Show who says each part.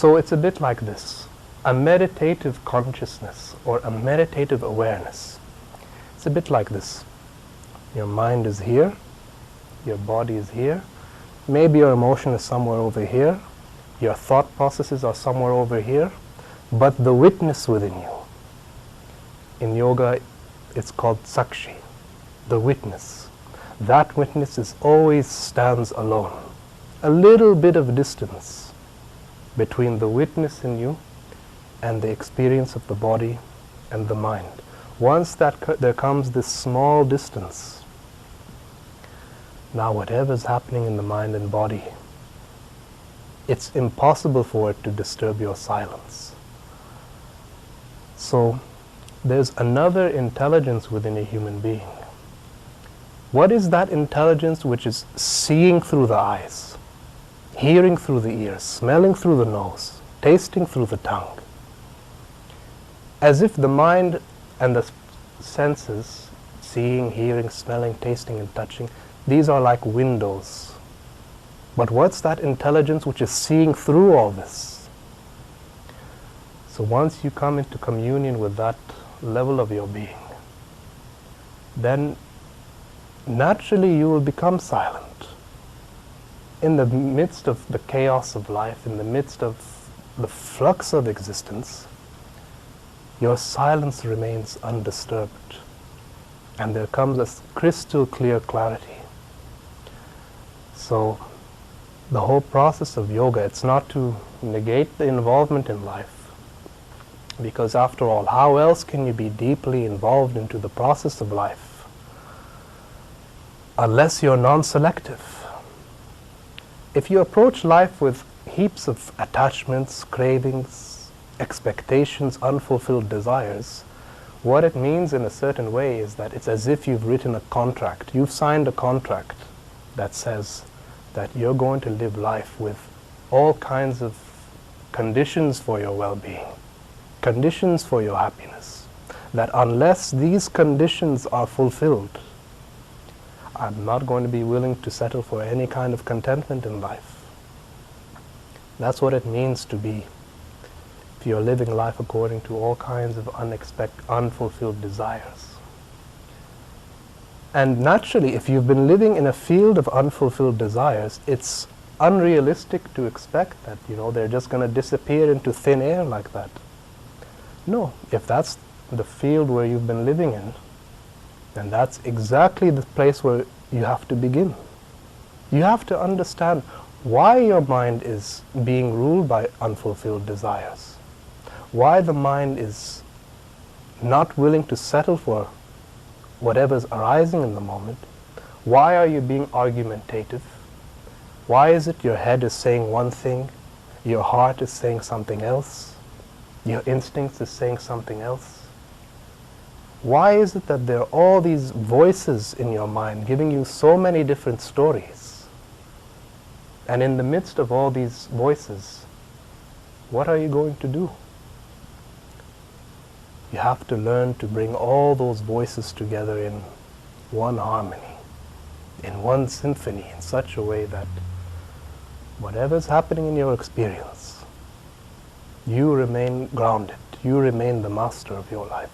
Speaker 1: So it's a bit like this. A meditative consciousness or a meditative awareness. It's a bit like this. Your mind is here, your body is here, maybe your emotion is somewhere over here, your thought processes are somewhere over here, but the witness within you, in yoga it's called sakshi, the witness. That witness is always stands alone. A little bit of distance between the witness in you and the experience of the body and the mind. Once there comes this small distance, now whatever's happening in the mind and body, it's impossible for it to disturb your silence. So there's another intelligence within a human being. What is that intelligence which is seeing through the eyes, hearing through the ears, smelling through the nose, tasting through the tongue? As if the mind and the senses, seeing, hearing, smelling, tasting and touching, these are like windows. But what's that intelligence which is seeing through all this? So once you come into communion with that level of your being, then naturally you will become silent. In the midst of the chaos of life, in the midst of the flux of existence, your silence remains undisturbed, and there comes a crystal clear clarity. So the whole process of yoga, it's not to negate the involvement in life, because after all, how else can you be deeply involved into the process of life unless you're non-selective? If you approach life with heaps of attachments, cravings, expectations, unfulfilled desires, what it means in a certain way is that it's as if you've written a contract. You've signed a contract that says that you're going to live life with all kinds of conditions for your well-being, conditions for your happiness, that unless these conditions are fulfilled, I'm not going to be willing to settle for any kind of contentment in life. That's what it means to be, if you're living life according to all kinds of unfulfilled desires. And naturally, if you've been living in a field of unfulfilled desires, it's unrealistic to expect that, they're just going to disappear into thin air like that. No, if that's the field where you've been living in, then that's exactly the place where you have to begin. You have to understand why your mind is being ruled by unfulfilled desires, why the mind is not willing to settle for whatever's arising in the moment. Why are you being argumentative? Why is it your head is saying one thing, your heart is saying something else, your instincts is saying something else? Why is it that there are all these voices in your mind giving you so many different stories? And in the midst of all these voices, what are you going to do? You have to learn to bring all those voices together in one harmony, in one symphony, in such a way that whatever's happening in your experience, you remain grounded, you remain the master of your life.